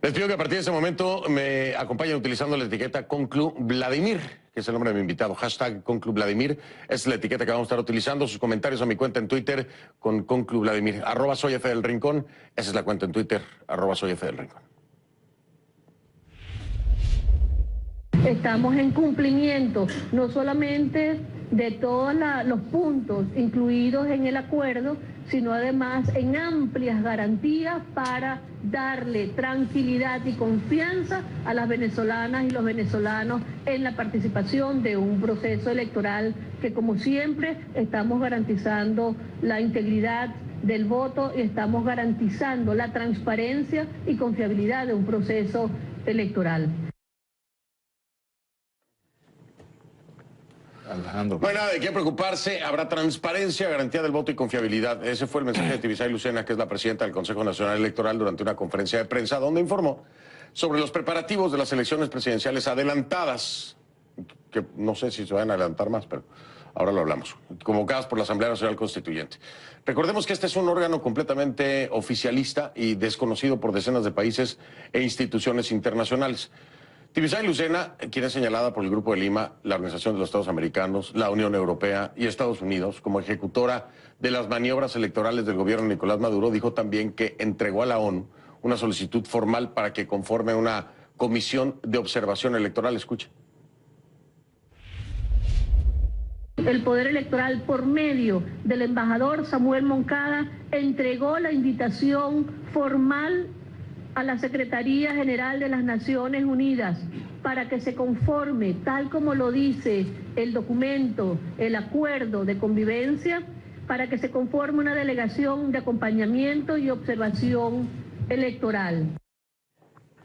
Les pido que a partir de este momento me acompañen utilizando la etiqueta Conclu Vladimir, que es el nombre de mi invitado. Hashtag Conclu Vladimir es la etiqueta que vamos a estar utilizando. Sus comentarios a mi cuenta en Twitter con Conclu Vladimir. @soy F del Rincón. Esa es la cuenta en Twitter. @soy F del Rincón. Estamos en cumplimiento, no solamente de todos los puntos incluidos en el acuerdo, sino además en amplias garantías para darle tranquilidad y confianza a las venezolanas y los venezolanos en la participación de un proceso electoral que, como siempre, estamos garantizando la integridad del voto y estamos garantizando la transparencia y confiabilidad de un proceso electoral. No hay nada de qué preocuparse, habrá transparencia, garantía del voto y confiabilidad. Ese fue el mensaje de Tibisay Lucena, que es la presidenta del Consejo Nacional Electoral, durante una conferencia de prensa donde informó sobre los preparativos de las elecciones presidenciales adelantadas, que no sé si se van a adelantar más, pero ahora lo hablamos, convocadas por la Asamblea Nacional Constituyente. Recordemos que este es un órgano completamente oficialista y desconocido por decenas de países e instituciones internacionales. Tibisay Lucena, quien es señalada por el Grupo de Lima, la Organización de los Estados Americanos, la Unión Europea y Estados Unidos como ejecutora de las maniobras electorales del gobierno de Nicolás Maduro, dijo también que entregó a la ONU una solicitud formal para que conforme una comisión de observación electoral. Escuche. El Poder Electoral, por medio del embajador Samuel Moncada, entregó la invitación formal a la Secretaría General de las Naciones Unidas para que se conforme, tal como lo dice el documento, el acuerdo de convivencia, para que se conforme una delegación de acompañamiento y observación electoral.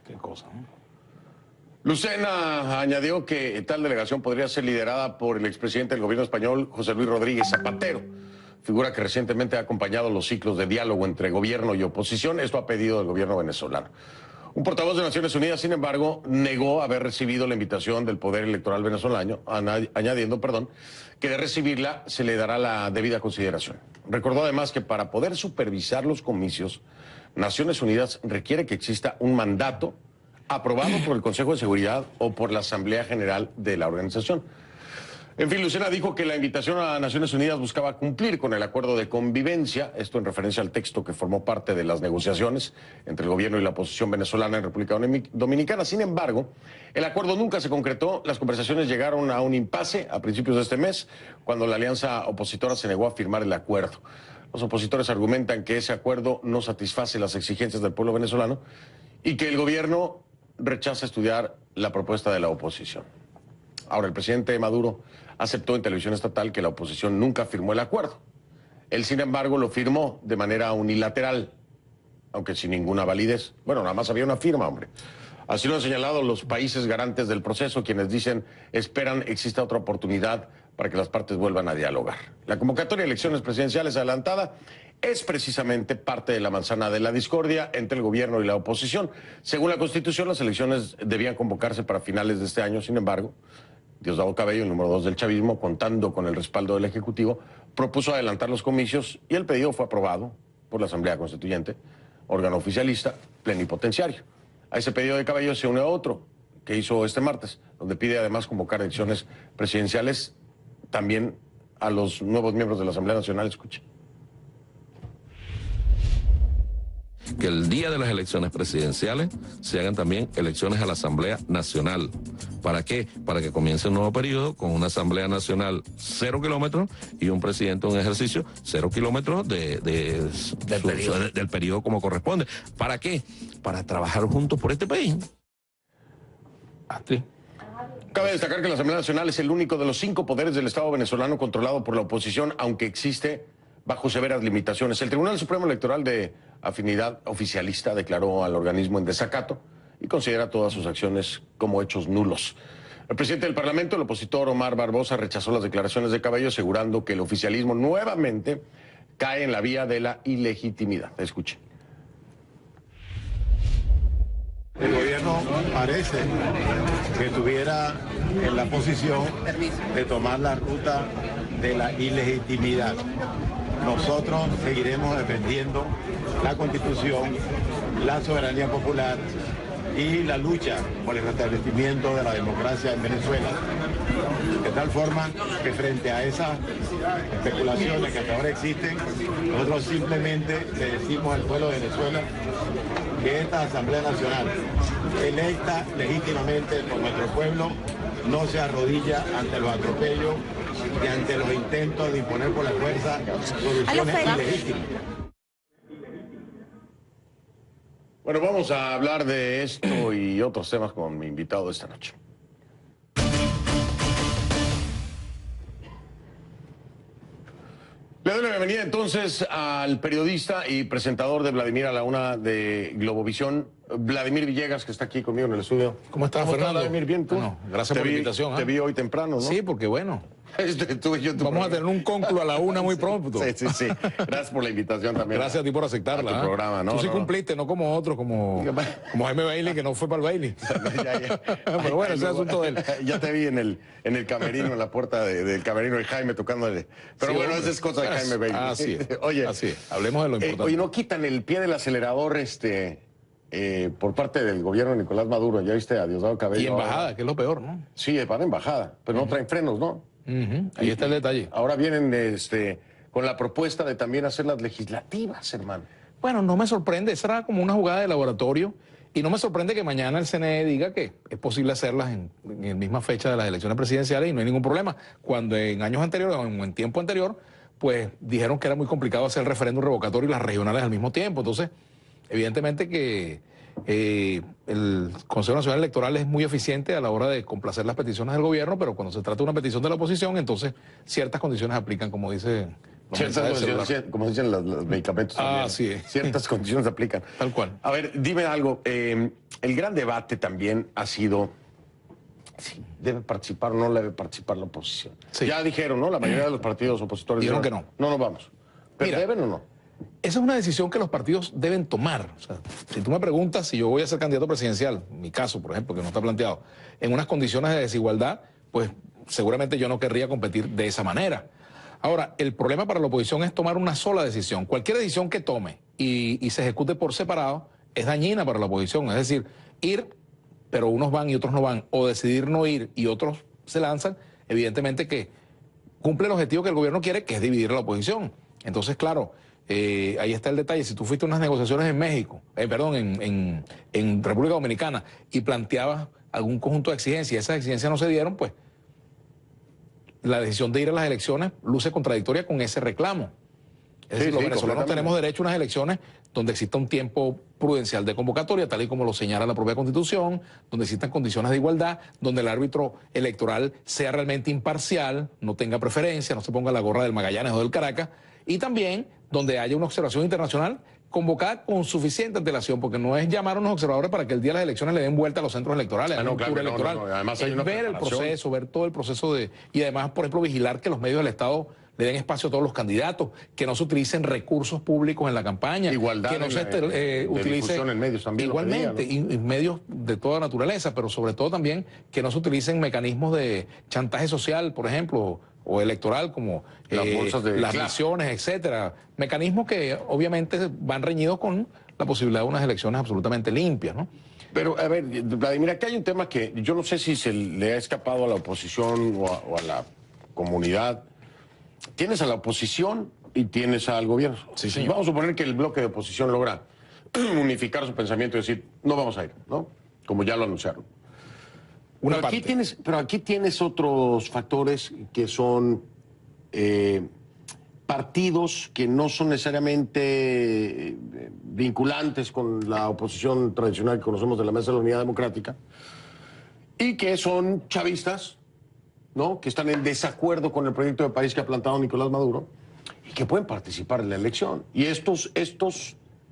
Qué cosa, ¿no? Lucena añadió que tal delegación podría ser liderada por el expresidente del gobierno español, José Luis Rodríguez Zapatero, figura que recientemente ha acompañado los ciclos de diálogo entre gobierno y oposición. Esto a pedido del gobierno venezolano. Un portavoz de Naciones Unidas, sin embargo, negó haber recibido la invitación del Poder Electoral venezolano, añadiendo, que de recibirla se le dará la debida consideración. Recordó además que para poder supervisar los comicios, Naciones Unidas requiere que exista un mandato aprobado por el Consejo de Seguridad o por la Asamblea General de la organización. En fin, Lucena dijo que la invitación a Naciones Unidas buscaba cumplir con el acuerdo de convivencia, esto en referencia al texto que formó parte de las negociaciones entre el gobierno y la oposición venezolana en República Dominicana. Sin embargo, el acuerdo nunca se concretó. Las conversaciones llegaron a un impasse a principios de este mes, cuando la alianza opositora se negó a firmar el acuerdo. Los opositores argumentan que ese acuerdo no satisface las exigencias del pueblo venezolano y que el gobierno rechaza estudiar la propuesta de la oposición. Ahora, el presidente Maduro aceptó en televisión estatal que la oposición nunca firmó el acuerdo. Él, sin embargo, lo firmó de manera unilateral, aunque sin ninguna validez. Bueno, nada más había una firma, hombre. Así lo han señalado los países garantes del proceso, quienes dicen esperan exista otra oportunidad para que las partes vuelvan a dialogar. La convocatoria de elecciones presidenciales adelantada es precisamente parte de la manzana de la discordia entre el gobierno y la oposición. Según la Constitución, las elecciones debían convocarse para finales de este año. Sin embargo, Diosdado Cabello, el número 2 del chavismo, contando con el respaldo del Ejecutivo, propuso adelantar los comicios y el pedido fue aprobado por la Asamblea Constituyente, órgano oficialista plenipotenciario. A ese pedido de Cabello se une a otro que hizo este martes, donde pide además convocar elecciones presidenciales también a los nuevos miembros de la Asamblea Nacional. Escuche. Que el día de las elecciones presidenciales se hagan también elecciones a la Asamblea Nacional. ¿Para qué? Para que comience un nuevo periodo con una Asamblea Nacional 0 kilómetros y un presidente en ejercicio 0 kilómetros del periodo como corresponde. ¿Para qué? Para trabajar juntos por este país. Así. Cabe destacar que la Asamblea Nacional es el único de los 5 poderes del Estado venezolano controlado por la oposición, aunque existe bajo severas limitaciones. El Tribunal Supremo Electoral de Afinidad Oficialista declaró al organismo en desacato y considera todas sus acciones como hechos nulos. El presidente del Parlamento, el opositor Omar Barbosa, rechazó las declaraciones de Cabello, asegurando que el oficialismo nuevamente cae en la vía de la ilegitimidad. Escuche. El gobierno parece que estuviera en la posición de tomar la ruta de la ilegitimidad. Nosotros seguiremos defendiendo la Constitución, la soberanía popular y la lucha por el restablecimiento de la democracia en Venezuela. De tal forma que frente a esas especulaciones que hasta ahora existen, nosotros simplemente le decimos al pueblo de Venezuela que esta Asamblea Nacional, electa legítimamente por nuestro pueblo, no se arrodilla ante los atropellos y ante los intentos de imponer por la fuerza soluciones ilegítimas. Bueno, vamos a hablar de esto y otros temas con mi invitado de esta noche. Le doy la bienvenida entonces al periodista y presentador de Vladimir a la Una de Globovisión, Vladimir Villegas, que está aquí conmigo en el estudio. ¿Cómo estás, Fernando? Vladimir? Bien, ¿tú? Bueno, gracias por la invitación. Te vi hoy temprano, ¿no? Sí, porque bueno, Vamos vamos a tener un conclo a la una muy pronto. Sí. Gracias por la invitación también. Gracias a ti por aceptarla. A tu programa, ¿no? Tú sí cumpliste, no como otros, como Jaime Bailey, que no fue para el Bailey. Ya. Pero bueno, ese es asunto de él. Ya te vi en el camerino, en la puerta del camerino de Jaime tocándole. Pero Sí, bueno, hombre. esa es cosa de Jaime Bailey. Así es. Oye, Así es. Hablemos de lo importante. Oye, no quitan el pie del acelerador por parte del gobierno de Nicolás Maduro. Ya viste a Diosdado Cabello. Y embajada, que es lo peor, ¿no? Sí, van a embajada, pero no traen frenos, ¿no? Ahí está el detalle. Ahora vienen con la propuesta de también hacer las legislativas, hermano. Bueno, no me sorprende, esa era como una jugada de laboratorio y no me sorprende que mañana el CNE diga que es posible hacerlas en la misma fecha de las elecciones presidenciales y no hay ningún problema. Cuando en años anteriores o en tiempo anterior, pues dijeron que era muy complicado hacer el referéndum revocatorio y las regionales al mismo tiempo. Entonces, evidentemente que el Consejo Nacional Electoral es muy eficiente a la hora de complacer las peticiones del gobierno, pero cuando se trata de una petición de la oposición, entonces ciertas condiciones aplican, como dice... Como dicen los medicamentos también. Así es. Ciertas condiciones aplican. Tal cual. A ver, dime algo. El gran debate también ha sido si debe participar o no debe participar la oposición. Sí. Ya dijeron, ¿no? La mayoría de los partidos opositores dijeron que no. No nos vamos. ¿Pero Mira, deben o no? Esa es una decisión que los partidos deben tomar. O sea, si tú me preguntas si yo voy a ser candidato presidencial, en mi caso, por ejemplo, que no está planteado, en unas condiciones de desigualdad, pues seguramente yo no querría competir de esa manera. Ahora, el problema para la oposición es tomar una sola decisión. Cualquier decisión que tome y se ejecute por separado es dañina para la oposición. Es decir, ir, pero unos van y otros no van, o decidir no ir y otros se lanzan, evidentemente que cumple el objetivo que el gobierno quiere, que es dividir a la oposición. Entonces, claro, ahí está el detalle. Si tú fuiste a unas negociaciones en México, en República Dominicana, y planteabas algún conjunto de exigencias y esas exigencias no se dieron, pues la decisión de ir a las elecciones luce contradictoria con ese reclamo. Es decir, los venezolanos tenemos derecho a unas elecciones donde exista un tiempo prudencial de convocatoria, tal y como lo señala la propia Constitución, donde existan condiciones de igualdad, donde el árbitro electoral sea realmente imparcial, no tenga preferencia, no se ponga la gorra del Magallanes o del Caracas, y también donde haya una observación internacional convocada con suficiente antelación, porque no es llamar a unos observadores para que el día de las elecciones le den vuelta a los centros electorales, a un tour electoral. Además hay una ver el proceso, ver todo el proceso y además, por ejemplo, vigilar que los medios del Estado le den espacio a todos los candidatos, que no se utilicen recursos públicos en la campaña, igualdad, que no se utilice en medios también, igualmente, y medios de toda naturaleza, pero sobre todo también que no se utilicen mecanismos de chantaje social, por ejemplo, o electoral, como las misiones, etcétera. Mecanismos que obviamente van reñidos con la posibilidad de unas elecciones absolutamente limpias, ¿no? Pero, a ver, Vladimir, aquí hay un tema que yo no sé si se le ha escapado a la oposición o a la comunidad. Tienes a la oposición y tienes al gobierno. Sí, señor. Vamos a suponer que el bloque de oposición logra unificar su pensamiento y decir, no vamos a ir, ¿no? Como ya lo anunciaron. Pero aquí tienes otros factores que son partidos que no son necesariamente vinculantes con la oposición tradicional que conocemos de la Mesa de la Unidad Democrática y que son chavistas, ¿no? Que están en desacuerdo con el proyecto de país que ha plantado Nicolás Maduro y que pueden participar en la elección. Y estos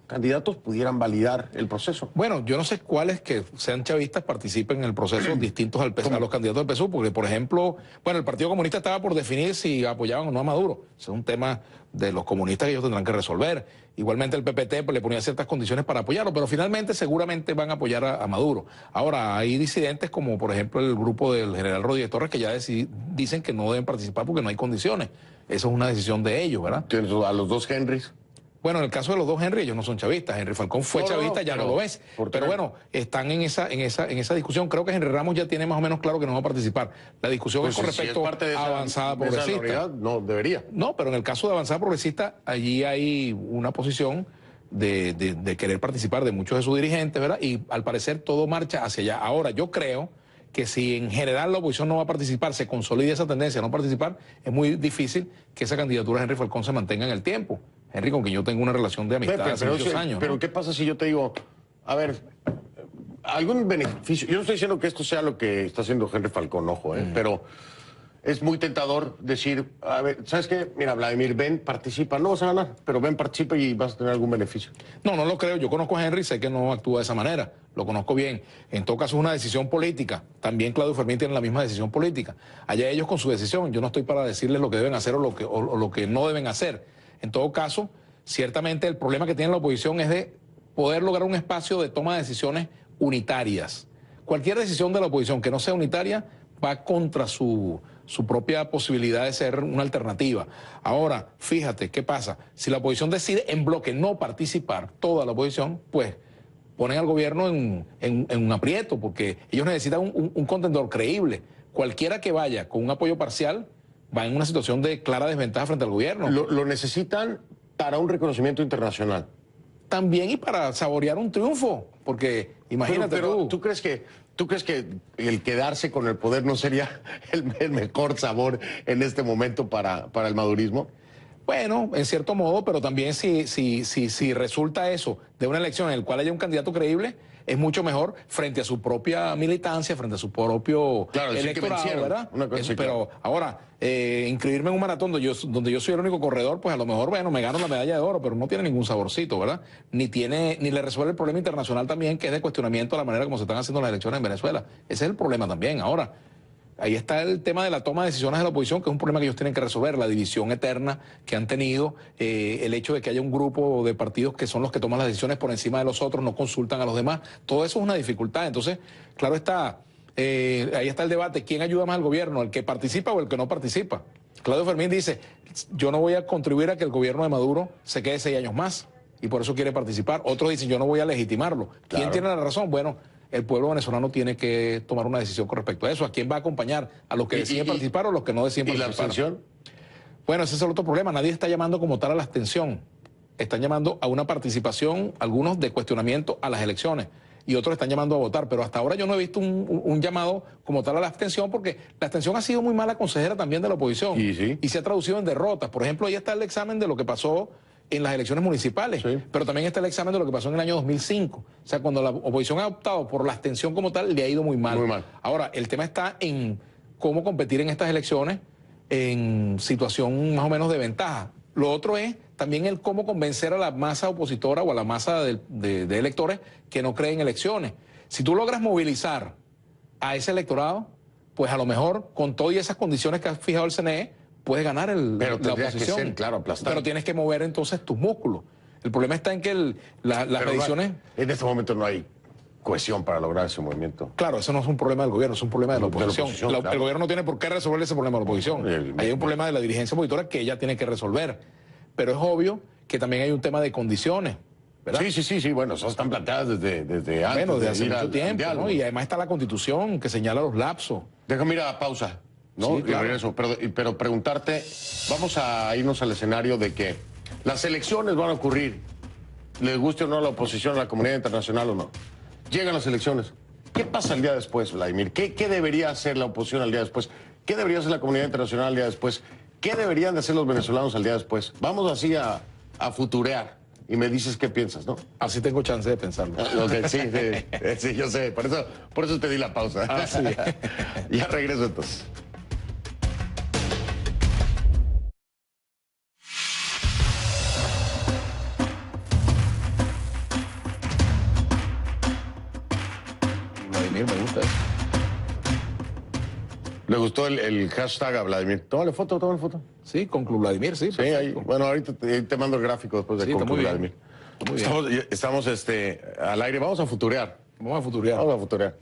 candidatos pudieran validar el proceso. Bueno, yo no sé cuáles que sean chavistas participen en el proceso distintos a los candidatos del PSUV, porque, por ejemplo, bueno, el Partido Comunista estaba por definir si apoyaban o no a Maduro. Ese es un tema de los comunistas que ellos tendrán que resolver. Igualmente el PPT pues, le ponía ciertas condiciones para apoyarlo, pero finalmente seguramente van a apoyar a Maduro. Ahora, hay disidentes como, por ejemplo, el grupo del general Rodríguez Torres, que ya dicen que no deben participar porque no hay condiciones. Eso es una decisión de ellos, ¿verdad? Tienes a los dos Henrys. Bueno, en el caso de los dos Henry, ellos no son chavistas. Henry Falcón fue chavista, ya no lo es. Pero bueno, están en esa discusión. Creo que Henry Ramos ya tiene más o menos claro que no va a participar. La discusión es con respecto a Avanzada Progresista. No, debería. No, pero en el caso de Avanzada Progresista, allí hay una posición de querer participar de muchos de sus dirigentes, ¿verdad? Y al parecer todo marcha hacia allá. Ahora, yo creo que si en general la oposición no va a participar, se consolida esa tendencia a no participar, es muy difícil que esa candidatura de Henry Falcón se mantenga en el tiempo. Henry, con quien yo tengo una relación de amistad hace muchos años. Pero, ¿no? ¿Qué pasa si yo te digo, a ver, algún beneficio? Yo no estoy diciendo que esto sea lo que está haciendo Henry Falcón, ojo, pero es muy tentador decir, a ver, ¿sabes qué? Mira, Vladimir, ven, participa, no vas a ganar, pero ven, participa y vas a tener algún beneficio. No, no lo creo. Yo conozco a Henry, sé que no actúa de esa manera, lo conozco bien. En todo caso es una decisión política. También Claudio Fermín tiene la misma decisión política. Allá ellos con su decisión, yo no estoy para decirles lo que deben hacer o lo que no deben hacer. En todo caso, ciertamente el problema que tiene la oposición es de poder lograr un espacio de toma de decisiones unitarias. Cualquier decisión de la oposición que no sea unitaria va contra su propia posibilidad de ser una alternativa. Ahora, fíjate, ¿qué pasa? Si la oposición decide en bloque no participar, toda la oposición, pues ponen al gobierno en un aprieto, porque ellos necesitan un contendor creíble. Cualquiera que vaya con un apoyo parcial va en una situación de clara desventaja frente al gobierno. Lo necesitan para un reconocimiento internacional. También y para saborear un triunfo, porque imagínate pero ¿tú crees que el quedarse con el poder no sería el mejor sabor en este momento para el madurismo? Bueno, en cierto modo, pero también si resulta eso de una elección en la cual haya un candidato creíble, es mucho mejor frente a su propia militancia, frente a su propio electorado, ¿verdad? Pero ahora, inscribirme en un maratón donde yo soy el único corredor, pues a lo mejor, bueno, me gano la medalla de oro, pero no tiene ningún saborcito, ¿verdad? Ni le resuelve el problema internacional también, que es de cuestionamiento a la manera como se están haciendo las elecciones en Venezuela. Ese es el problema también. Ahora, ahí está el tema de la toma de decisiones de la oposición, que es un problema que ellos tienen que resolver, la división eterna que han tenido, el hecho de que haya un grupo de partidos que son los que toman las decisiones por encima de los otros, no consultan a los demás, todo eso es una dificultad. Entonces, claro está, ahí está el debate, ¿quién ayuda más al gobierno, el que participa o el que no participa? Claudio Fermín dice, yo no voy a contribuir a que el gobierno de Maduro se quede 6 años más, y por eso quiere participar. Otros dicen, yo no voy a legitimarlo. ¿Quién Claro. tiene la razón? Bueno, el pueblo venezolano tiene que tomar una decisión con respecto a eso. ¿A quién va a acompañar? ¿A los que deciden participar o a los que no deciden ¿Y la participar? abstención? Bueno, ese es el otro problema. Nadie está llamando como tal a la abstención. Están llamando a una participación, algunos de cuestionamiento a las elecciones, y otros están llamando a votar. Pero hasta ahora yo no he visto un llamado como tal a la abstención, porque la abstención ha sido muy mala consejera también de la oposición. Y se ha traducido en derrotas. Por ejemplo, ahí está el examen de lo que pasó en las elecciones municipales, pero también está el examen de lo que pasó en el año 2005. O sea, cuando la oposición ha optado por la abstención como tal, le ha ido muy mal. Muy mal. Ahora, el tema está en cómo competir en estas elecciones en situación más o menos de ventaja. Lo otro es también el cómo convencer a la masa opositora o a la masa de electores que no creen en elecciones. Si tú logras movilizar a ese electorado, pues a lo mejor con todas esas condiciones que ha fijado el CNE, puedes ganar Pero la tendría que oposición. ser, claro, aplastar. Pero tienes que mover entonces tus músculos. El problema está en que las mediciones... En este momento no hay cohesión para lograr ese movimiento. Claro, eso no es un problema del gobierno, es un problema de la oposición. Claro. El gobierno no tiene por qué resolver ese problema de la oposición. Hay un problema de la dirigencia opositora que ella tiene que resolver. Pero es obvio que también hay un tema de condiciones, ¿verdad? Sí, bueno, esas están planteadas desde antes. Bueno, desde hace ir mucho al tiempo, diálogo. ¿no? Y además está la Constitución que señala los lapsos. Déjame ir a pausa, ¿no? Sí, claro. Y regreso. Pero preguntarte, vamos a irnos al escenario de que las elecciones van a ocurrir, les guste o no a la oposición, a la comunidad internacional o no. Llegan las elecciones. ¿Qué pasa el día después, Vladimir? ¿Qué debería hacer la oposición al día después? ¿Qué debería hacer la comunidad internacional al día después? ¿Qué deberían de hacer los venezolanos al día después? Vamos así a futurear y me dices qué piensas, ¿no? Así tengo chance de pensarlo. Ok, sí, yo sé. Por eso te di la pausa. Ah, sí. Ya regreso entonces. Vladimir, me gusta eso. ¿Le gustó el hashtag a Vladimir? Tómale foto. Sí, con Club Vladimir, sí. Sí, ahí. Bueno, ahorita te mando el gráfico después de Sí, está Club muy bien. Vladimir. Está muy bien. Estamos al aire. Vamos a futurear. Vamos a futurear. Vamos a futurear.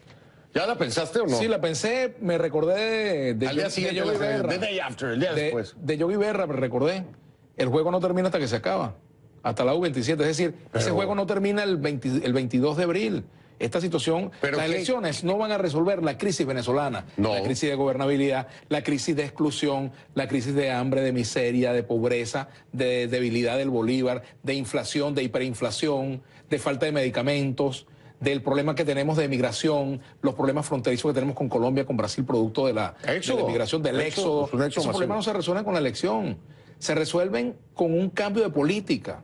¿Ya la pensaste o no? Sí, la pensé, me recordé de Al día siguiente, Yogi Berra. the day after, el día después. De Yogi Berra, me recordé. El juego no termina hasta que se acaba. hasta la U27. Es decir, ese juego no termina el 22 de abril. Esta situación, las elecciones no van a resolver la crisis venezolana, la crisis de gobernabilidad, la crisis de exclusión, la crisis de hambre, de miseria, de pobreza, de debilidad del bolívar, de inflación, de hiperinflación, de falta de medicamentos, del problema que tenemos de migración, los problemas fronterizos que tenemos con Colombia, con Brasil, producto de la migración, del éxodo. Esos problemas no se resuelven con la elección, se resuelven con un cambio de política.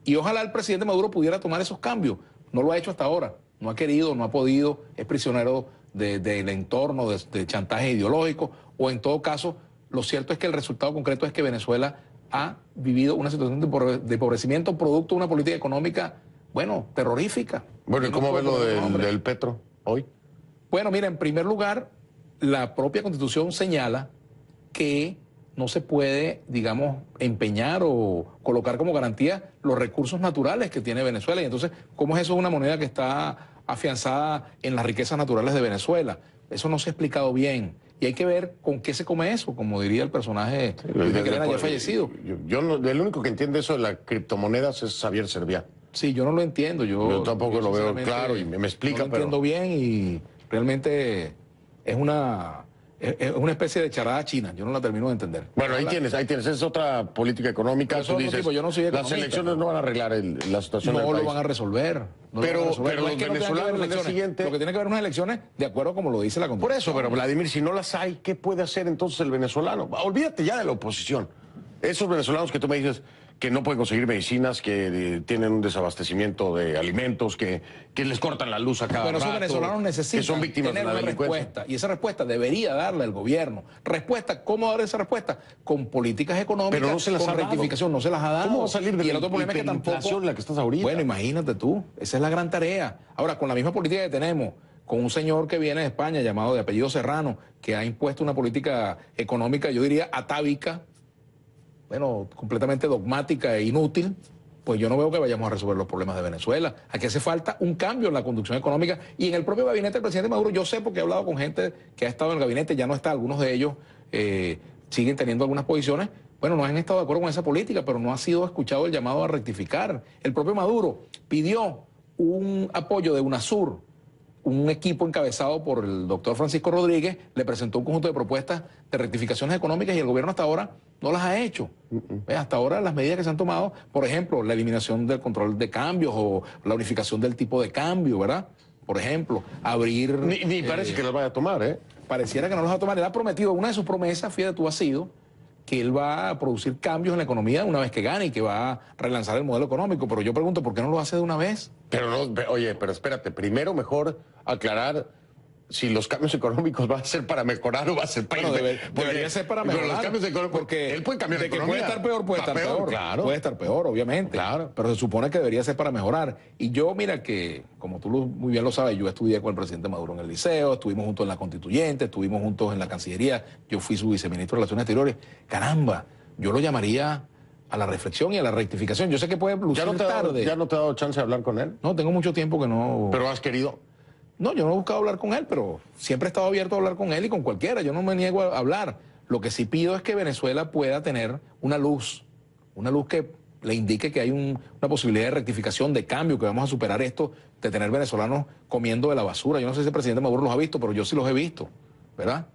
Y ojalá el presidente Maduro pudiera tomar esos cambios. No lo ha hecho hasta ahora. No ha querido, no ha podido, es prisionero del entorno, de chantaje ideológico, o en todo caso, lo cierto es que el resultado concreto es que Venezuela ha vivido una situación de empobrecimiento producto de una política económica, bueno, terrorífica. Bueno, ¿y cómo ves lo del Petro hoy? Bueno, mira, en primer lugar, la propia Constitución señala que no se puede, digamos, empeñar o colocar como garantía los recursos naturales que tiene Venezuela. Y entonces, ¿cómo es eso una moneda que está afianzada en las riquezas naturales de Venezuela? Eso no se ha explicado bien. Y hay que ver con qué se come eso, como diría el personaje ya fallecido. El único que entiende eso de las criptomonedas es Javier Serviá. Sí, yo no lo entiendo. Yo tampoco lo veo claro y me explica. No lo entiendo bien y realmente es una especie de charada china. Yo no la termino de entender. Bueno, ahí tienes. Es otra política económica. Tú dices, yo no soy las elecciones no van a arreglar la situación del país. No lo van a resolver. Pero los venezolanos al día siguiente... Lo que tiene que haber unas elecciones de acuerdo como lo dice la Constitución. Por eso, pero Vladimir, si no las hay, ¿qué puede hacer entonces el venezolano? Olvídate ya de la oposición. Esos venezolanos que tú me dices que no pueden conseguir medicinas, que tienen un desabastecimiento de alimentos, que les cortan la luz a cada rato. Pero esos venezolanos necesitan que son víctimas tener de la una respuesta. Y esa respuesta debería darla el gobierno. ¿Cómo dar esa respuesta? Con políticas económicas, pero no se las con rectificación. No se las ha dado. ¿Cómo va a salir de y el otro problema es que tampoco... la que estás ahorita? Bueno, imagínate tú. Esa es la gran tarea. Ahora, con la misma política que tenemos, con un señor que viene de España, llamado de apellido Serrano, que ha impuesto una política económica, yo diría, atávica, bueno, completamente dogmática e inútil, pues yo no veo que vayamos a resolver los problemas de Venezuela. Aquí hace falta un cambio en la conducción económica y en el propio gabinete del presidente Maduro. Yo sé porque he hablado con gente que ha estado en el gabinete, ya no está, algunos de ellos siguen teniendo algunas posiciones. Bueno, no han estado de acuerdo con esa política, pero no ha sido escuchado el llamado a rectificar. El propio Maduro pidió un apoyo de UNASUR, un equipo encabezado por el doctor Francisco Rodríguez, le presentó un conjunto de propuestas de rectificaciones económicas y el gobierno hasta ahora no las ha hecho. Hasta ahora las medidas que se han tomado, por ejemplo, la eliminación del control de cambios o la unificación del tipo de cambio, ¿verdad? Por ejemplo, abrir... Ni parece que las vaya a tomar, ¿eh? Pareciera que no las va a tomar. Él ha prometido, una de sus promesas, fíjate tú, ha sido que él va a producir cambios en la economía una vez que gane y que va a relanzar el modelo económico. Pero yo pregunto, ¿por qué no lo hace de una vez? Pero no, oye, pero espérate, primero mejor aclarar si los cambios económicos van a ser para mejorar o va a ser para... Bueno, debería ser para mejorar. Los cambios económicos, porque él puede cambiar de economía. Puede estar peor, puede estar peor. Claro. Puede estar peor, obviamente. Claro. Pero se supone que debería ser para mejorar. Y yo, mira que, como tú muy bien lo sabes, yo estudié con el presidente Maduro en el liceo, estuvimos juntos en la Constituyente, estuvimos juntos en la Cancillería, yo fui su viceministro de Relaciones Exteriores. Caramba, yo lo llamaría a la reflexión y a la rectificación. Yo sé que puede lucir tarde. ¿Ya no te ha dado chance de hablar con él? No, tengo mucho tiempo que no... ¿Pero has querido? No, yo no he buscado hablar con él, pero siempre he estado abierto a hablar con él y con cualquiera. Yo no me niego a hablar. Lo que sí pido es que Venezuela pueda tener una luz que le indique que hay una posibilidad de rectificación, de cambio, que vamos a superar esto de tener venezolanos comiendo de la basura. Yo no sé si el presidente Maduro los ha visto, pero yo sí los he visto, ¿verdad?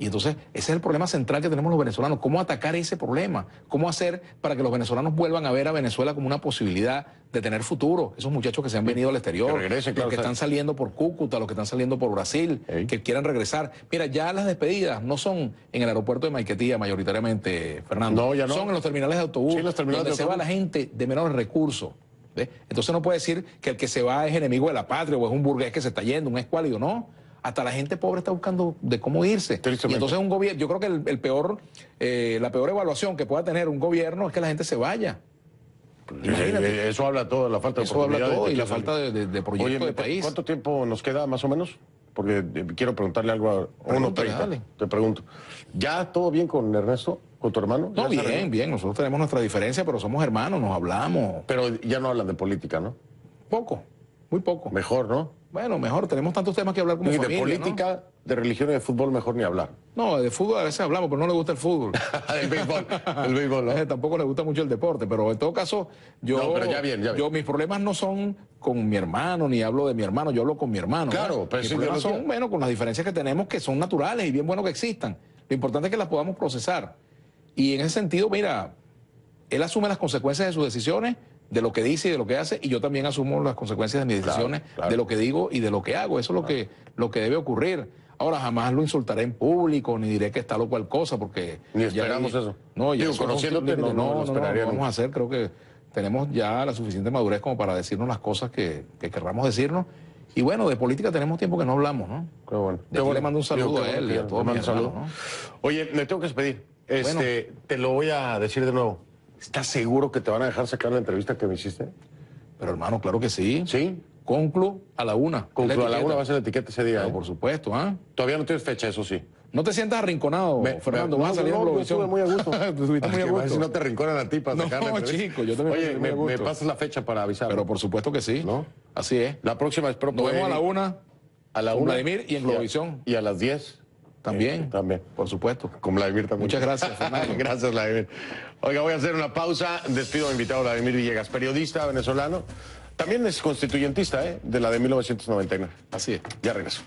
Y entonces ese es el problema central que tenemos los venezolanos. ¿Cómo atacar ese problema? ¿Cómo hacer para que los venezolanos vuelvan a ver a Venezuela como una posibilidad de tener futuro? Esos muchachos que se han venido al exterior, que regresen, claro, los que están saliendo por Cúcuta, los que están saliendo por Brasil, que quieran regresar. Mira, ya las despedidas no son en el aeropuerto de Maiquetía mayoritariamente, Fernando. No, ya no. Son en los terminales de autobús, sí, los terminales donde de se va la gente de menores recursos. ¿Ves? Entonces no puede decir que el que se va es enemigo de la patria o es un burgués que se está yendo, un escuálido, no. Hasta la gente pobre está buscando de cómo irse. Y entonces un gobierno, yo creo que la peor evaluación que pueda tener un gobierno es que la gente se vaya. Imagínate. Eso habla todo de la falta de oportunidades. Eso habla todo y la falta de proyecto de país. ¿Cuánto tiempo nos queda más o menos? Porque quiero preguntarle algo a 1:30. Te pregunto. ¿Ya todo bien con Ernesto, con tu hermano? No, bien. Nosotros tenemos nuestra diferencia, pero somos hermanos, nos hablamos. Pero ya no hablan de política, ¿no? Poco, muy poco. Mejor, ¿no? Bueno, mejor, tenemos tantos temas que hablar como Y de familia, política, de religión y de fútbol mejor ni hablar. No, de fútbol a veces hablamos, pero no le gusta el fútbol. El béisbol, ¿no? Tampoco le gusta mucho el deporte, pero en todo caso, No, pero ya bien. Mis problemas no son con mi hermano, ni hablo de mi hermano, yo hablo con mi hermano. Claro, ¿no? pero Mis sí, problemas yo lo son, bueno, con las diferencias que tenemos, que son naturales y bien bueno que existan. Lo importante es que las podamos procesar. Y en ese sentido, mira, él asume las consecuencias de sus decisiones, de lo que dice y de lo que hace, y yo también asumo las consecuencias de mis decisiones, claro. de lo que digo y de lo que hago. Eso es lo que debe ocurrir. Ahora, jamás lo insultaré en público, ni diré que está loco cual cosa, porque... Ni esperamos eso. No, ya Digo, eso conociéndote, no lo esperaría vamos nunca. a hacer. Creo que tenemos ya la suficiente madurez como para decirnos las cosas que querramos decirnos. Y bueno, de política tenemos tiempo que no hablamos, ¿no? Qué bueno. De aquí le mando un saludo a él y a todos mis hermanos, ¿no? Oye, me tengo que despedir. Te lo voy a decir de nuevo. ¿Estás seguro que te van a dejar sacar la entrevista que me hiciste? Pero hermano, claro que sí. ¿Sí? Conclu a la 1. Conclu a la 1 va a ser la etiqueta ese día. Claro, por supuesto, ¿ah? Todavía no tienes fecha, eso sí. No te sientas arrinconado, Fernando. Vas a salir en Globovisión. Yo estuve muy a gusto. Estuviste muy a A ver si gusto. no te rinconan a ti para sacar la No, entrevista. chico, yo también Oye, estoy muy a me gusto. pasas la fecha para avisar. Pero por supuesto que sí. ¿No? Así es. La próxima espero Nos poder vemos a la ir 1 a la con 1 Vladimir y en Globovisión. Y a las 10. También. También. Por supuesto. Con Vladimir también. Muchas gracias, Fernando. Gracias, Vladimir. Oiga, voy a hacer una pausa. Despido a mi invitado Vladimir Villegas, periodista venezolano. También es constituyentista, de la de 1999. Así es. Ya regreso.